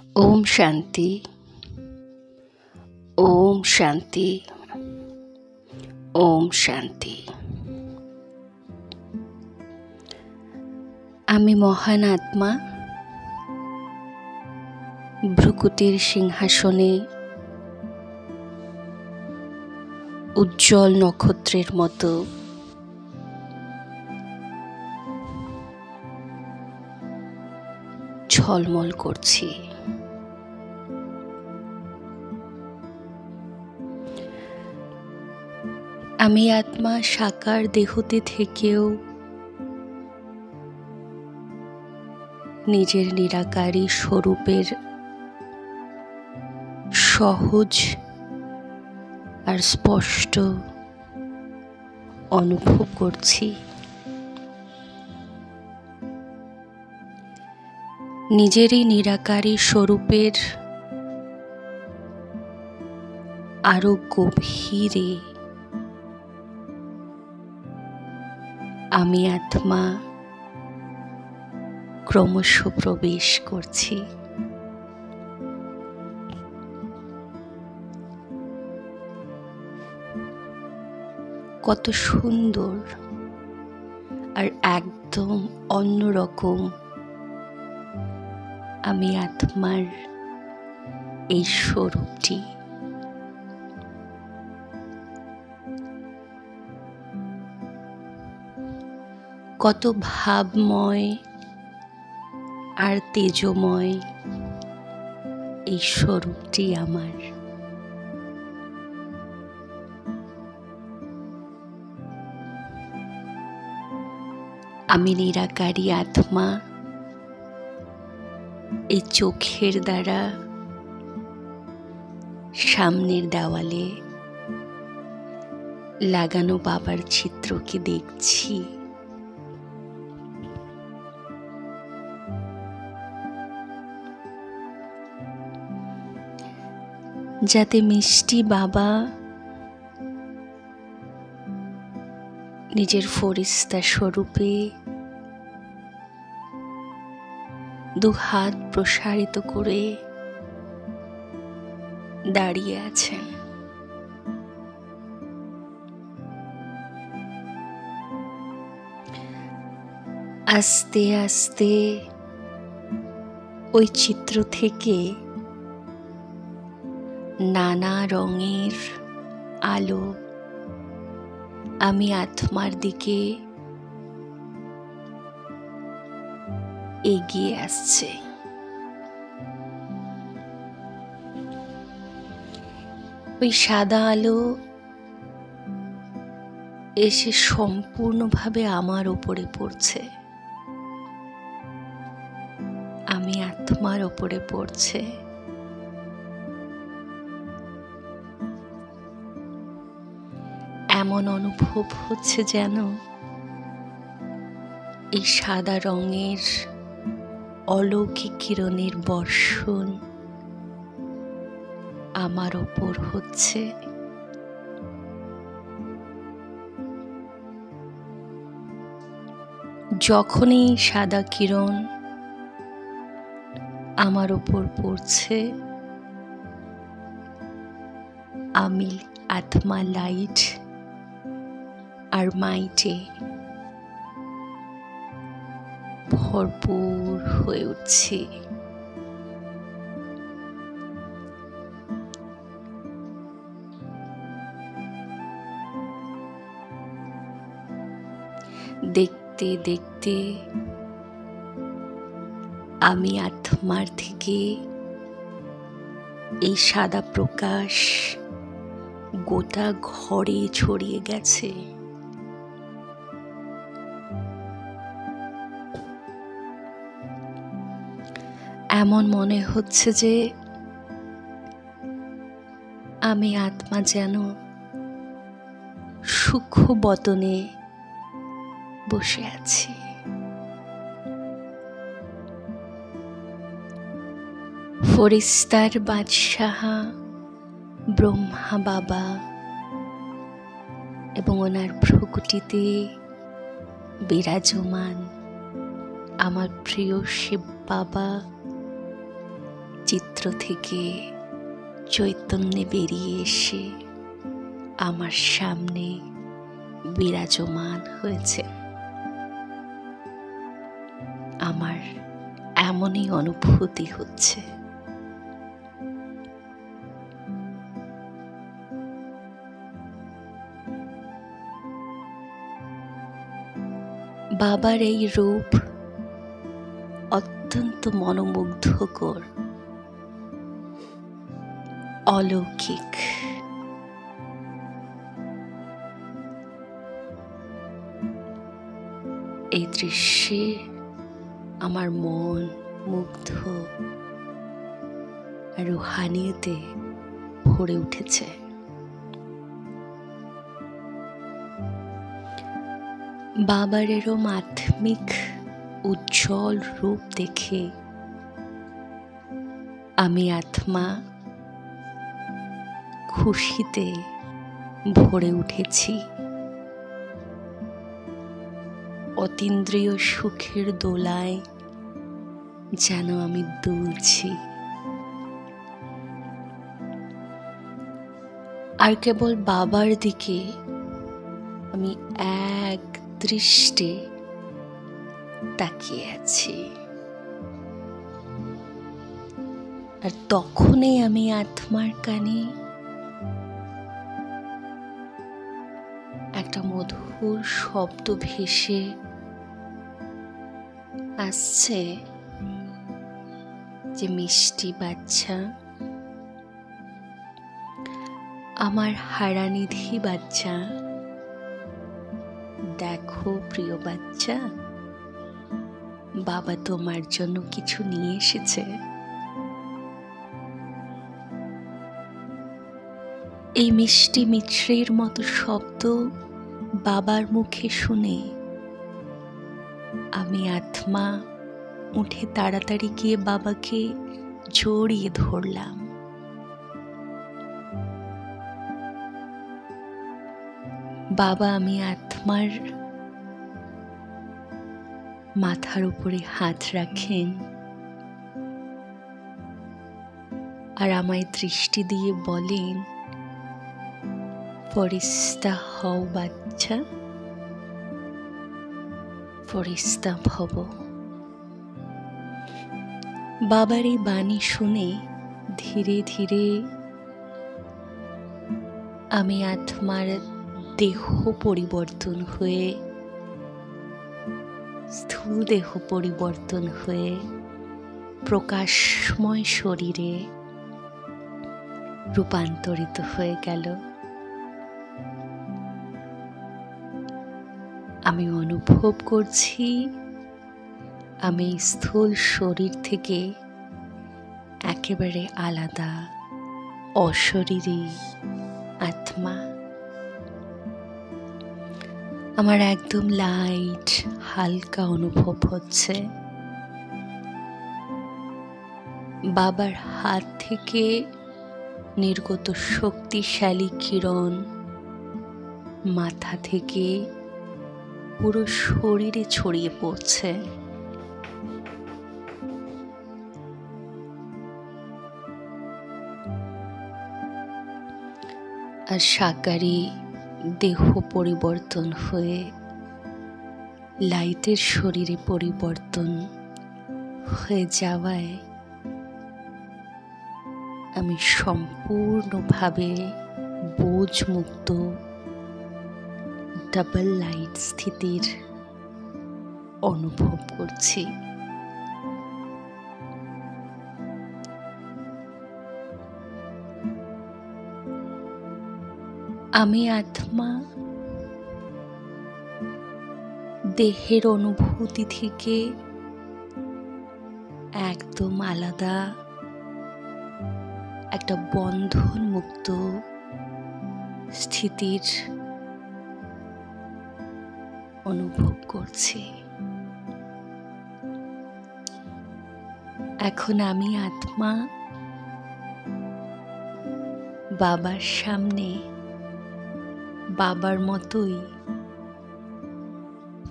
ओम शांति। ओम शांति। ओम शांति। आमी महान आत्मा भ्रुकुटिर सिंहासने उज्जवल नक्षत्रेर मतो झलमल करছি। আমি আত্মা সাকার দেহতে থেকেও নিজের নিরাকারী স্বরূপের সহজ আর স্পষ্ট অনুভব করছি। নিজেরই নিরাকারী স্বরূপের আরো গভীরে আমি আত্মা ক্রমশ প্রবেশ করছি। কত সুন্দর আর একদম অন্যরকম আমি আত্মার এই স্বরূপটি। কত ভাবময় আর তেজময় এই স্বরূপটি আমার। আমি নিরাকারী আত্মা এই চোখের দ্বারা সামনের দেওয়ালে লাগানো বাবার চিত্রকে দেখছি। যাতে মিষ্টি বাবা নিজের ফরিস্তা স্বরূপে দুহাত প্রসারিত করে দাঁড়িয়ে আছেন। আস্তে আস্তে ওই চিত্র থেকে নানা রঙের আলো আমি আত্মার দিকে এগিয়ে আসছে। ওই সাদা আলো এসে সম্পূর্ণভাবে আমার উপরে পড়ছে, আমি আত্মার উপরে পড়ছে। এমন অনুভব হচ্ছে যেন এই সাদা রঙের অলৌকিক কিরণের বর্ষণ আমার ওপর হচ্ছে। যখনই সাদা কিরণ আমার ওপর পড়ছে, আমি আত্মা লাইট আর মাইটে ভরপুর হয়ে উঠছি। দেখতে দেখতে আমি আত্মার থেকে এই সাদা প্রকাশ গোটা ঘরে ছড়িয়ে গেছে। এমন মনে হচ্ছে যে আমি আত্মা যেন সূক্ষ্ম বতনে বসে আছি। ফরিস্তার বাদশাহ ব্রহ্মা বাবা এবং ওনার ভ্রুকুটিতে বিরাজমান আমার প্রিয় শিব বাবা চিত্র থেকে চৈতন্যে বেরিয়ে এসে আমার সামনে বিরাজমান হয়েছে। আমার এমনই অনুভূতি হচ্ছে। বাবার এই রূপ অত্যন্ত মনোমুগ্ধকর, অলৌকিক। এই দৃশ্যে আমার মন মুগ্ধ আর রুহানিয়তে ভরে উঠেছে। বাবার এরম আধ্যাত্মিক উজ্জ্বল রূপ দেখে আমি আত্মা খুশিতে ভরে উঠেছি। অতীন্দ্রিয় সুখের দোলায় যেন আমি দুলছি। আর কেবল বাবার দিকে আমি এক দৃষ্টে তাকিয়ে আছি। আর তখনই আমি আত্মার কানে একটা মধুর শব্দ ভেসে আসছে, যে মিষ্টি বাচ্চা, আমার হারানিধি বাচ্চা, দেখো প্রিয় বাচ্চা, বাবা তোমার জন্য কিছু নিয়ে এসেছে। এই মিষ্টি মিছরির মতো শব্দ বাবার মুখে শুনে আমি আত্মা উঠে তাড়াতাড়ি গিয়ে বাবাকে জড়িয়ে ধরলাম। বাবা আমি আত্মার মাথার উপরে হাত রাখেন আর আমায় দৃষ্টি দিয়ে বলেন, ফরিস্তা হও বাচ্চা, ফরিস্তা ভব। বাবার এই বাণী শুনে ধীরে ধীরে আমি আত্মার দেহ পরিবর্তন হয়ে, স্থূল দেহ পরিবর্তন হয়ে প্রকাশময় শরীরে রূপান্তরিত হয়ে গেল। আমি অনুভব করছি আমি স্থূল শরীর থেকে একেবারে আলাদা, অশরীরী আত্মা। আমার একদম লাইট, হালকা অনুভব হচ্ছে। বাবার হাত থেকে নির্গত শক্তিশালী কিরণ মাথা থেকে পুরো শরীরে ছড়িয়ে পড়ছে। আর সাকারি দেহ পরিবর্তন হয়ে লাইটের শরীরে পরিবর্তন হয়ে যাওয়ায় আমি সম্পূর্ণভাবে বোঝমুক্ত ডাবল লাইট স্থিতির অনুভব করছি। আমি আত্মা দেহের অনুভূতি থেকে একদম আলাদা একটা বন্ধন মুক্ত স্থিতির অনুভব করছি। এখন আমি আত্মা বাবার সামনে বাবার মতোই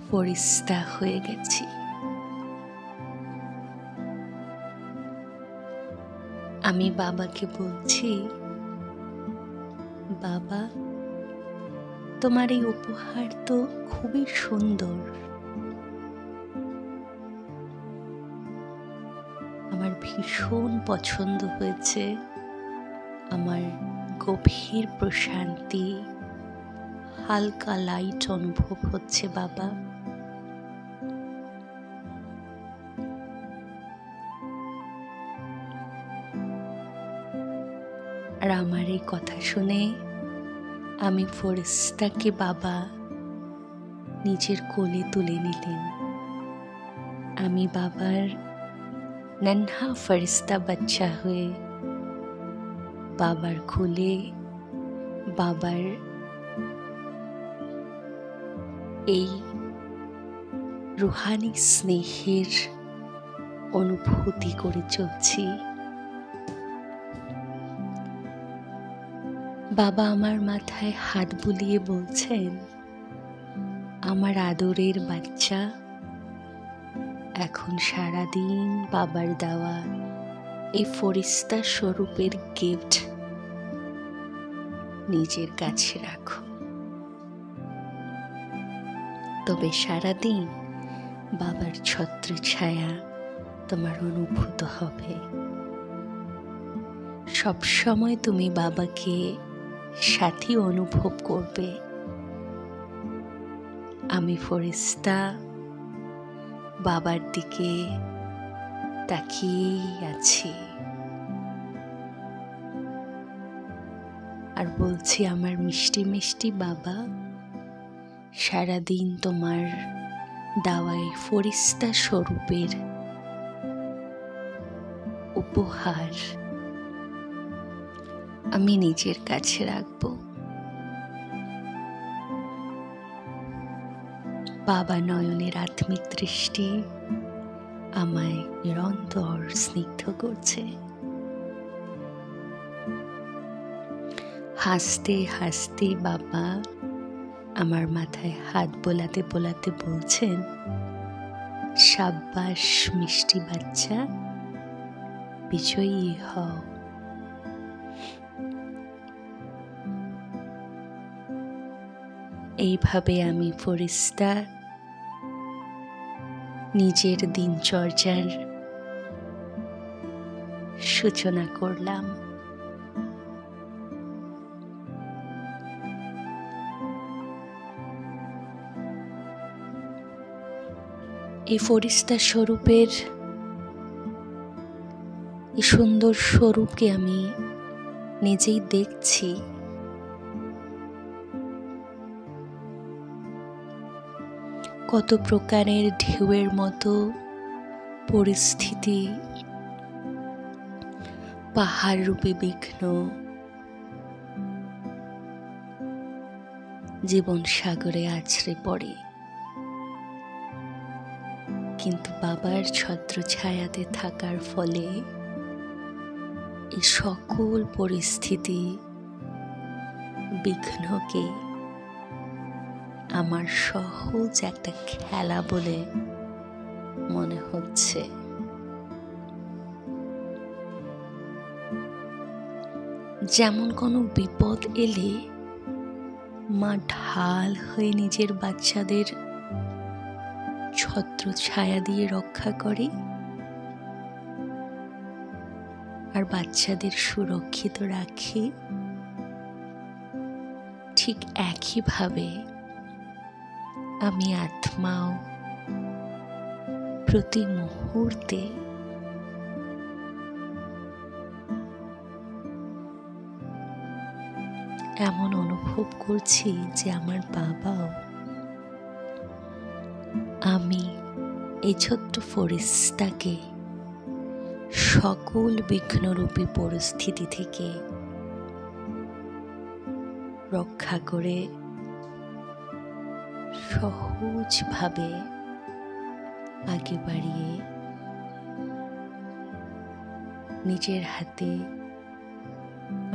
ফরিস্তা হয়ে গেছি। আমি বাবাকে বলছি, বাবা, তোমার এই উপহার তো খুবই সুন্দর। আমার ভীষণ পছন্দ হয়েছে। আমার গভীর প্রশান্তি, হালকা লাইট অনুভব হচ্ছে বাবা। আর আমার এই কথা শুনে আমি ফরিস্তাকে বাবা নিজের কোলে তুলে নিলেন। আমি বাবার নন্হা ফরিস্তা বাচ্চা হয়ে বাবার কোলে, বাবার এই রুহানি স্নেহের অনুভূতি করে চলছি। বাবা আমার মাথায় হাত বুলিয়ে বলছেন, আমার আদরের বাচ্চা, এখন সারাদিন বাবার দেওয়া এই ফরিস্তা স্বরূপের গিফট নিজের কাছে রাখো। তবে সারাদিন বাবার ছত্রছায়া তোমার অনুভূত হবে। সবসময় তুমি বাবাকে সাথী অনুভব করবে। আমি ফরিস্তা বাবার দিকে তাকিয়েই আছি আর বলছি, আমার মিষ্টি মিষ্টি বাবা, সারাদিন তোমার দাওয়াই ফরিস্তা স্বরূপের উপহার আমি নিজের কাছে রাখব। বাবা নয়নের আত্মিক দৃষ্টি আমায় নিরন্তর স্নিগ্ধ করছে। হাসতে হাসতে বাবা আমার মাথায় হাত বোলাতে বোলাতে বলছেন, সাব্বাস মিষ্টি বাচ্চা, বিজয়ী হও। এইভাবে আমি ফরিস্তা নিজের দিনচর্যার সূচনা করলাম। এই ফরিস্তা স্বরূপের এই সুন্দর স্বরূপকে আমি নিজেই দেখছি। কত প্রকারের ঢেউয়ের মতো পরিস্থিতি পাহাড় রূপে বিঘ্ন জীবন সাগরে আছড়ে পড়ে, কিন্তু বাবার ছত্রছায়াতে থাকার ফলে এই সকল পরিস্থিতি বিঘ্নকে আমার সহজ একটা খেলা বলে মনে হচ্ছে। যেমন কোনো বিপদ এলে মা ঢাল হয়ে নিজের বাচ্চাদের ছত্রছায়া দিয়ে রক্ষা করে, আর বাচ্চাদের সুরক্ষিত রাখে, ঠিক একইভাবে আমি আত্মাও প্রতি মুহূর্তে এমন অনুভব করছি যে আমার বাবাও আমি এই ছোট্ট ফরিস্তাকে সকল বিঘ্নরূপী পরিস্থিতি থেকে রক্ষা করে সহজভাবে আগে বাড়িয়ে নিজের হাতে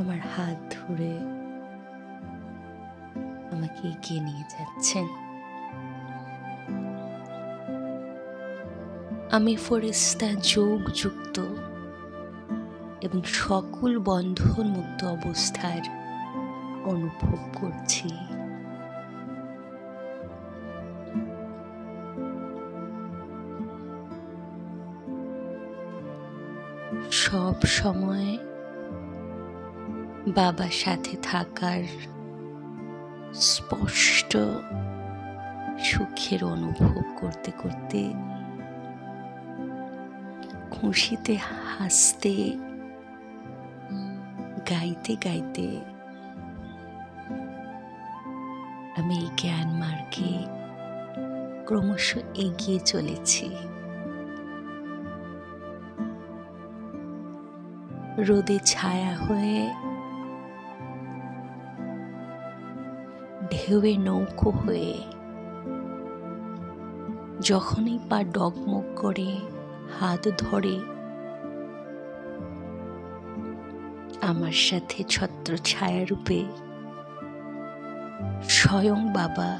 আমার হাত ধরে আমাকে এগিয়ে নিয়ে যাচ্ছেন। আমি ফরিস্তা যোগযুক্ত এবং সকল বন্ধন মুক্ত অবস্থার অনুভব করছি। সব সময় বাবার সাথে থাকার স্পষ্ট সুখের অনুভব করতে করতে, খুশিতে হাসতে, গাইতে গাইতে আমি এই জ্ঞান মার্গে ক্রমশ এগিয়ে চলেছি। রোদে ছায়া হয়ে, ঢেউয়ে নৌকো হয়ে, যখনই পা ডগমগ করে হাত ধরে আমার সাথে ছত্র ছায়া রূপে স্বয়ং বাবা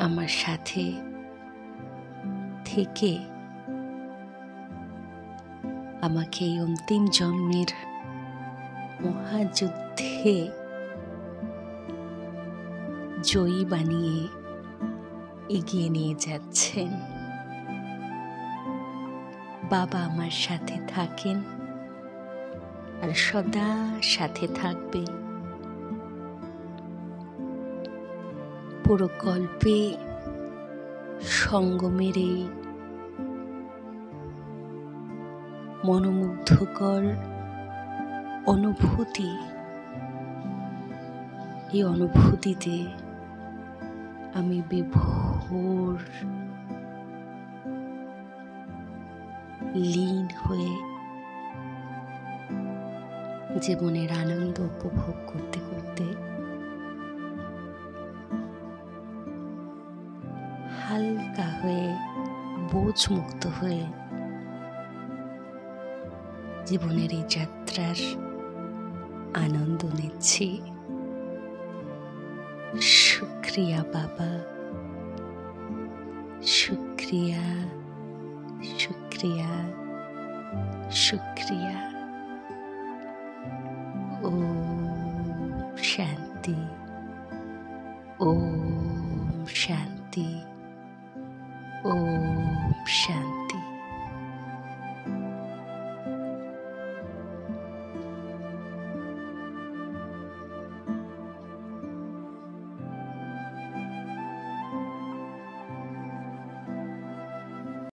আমার সাথে থেকে আমাকে এই অন্তিম জন্মের মহাযুদ্ধে জয়ী বানিয়ে এগিয়ে নিয়ে যাচ্ছেন। বাবা আমার সাথে থাকেন আর সদা সাথে থাকবে। পুরো গল্পে সঙ্গমের এই মনোমুগ্ধকর অনুভূতি, এই অনুভূতিতে আমি বিভোর লীন হয়ে জীবনের আনন্দ উপভোগ করতে করতে হালকা হয়ে, বোঝমুক্ত হয়ে জীবনের এই যাত্রার আনন্দ নিচ্ছি। শুক্রিয়া বাবা, শুক্রিয়া, শুক্রিয়া, শুক্রিয়া। ওম শান্তি, ওম শান্তি, ওম শান্তি।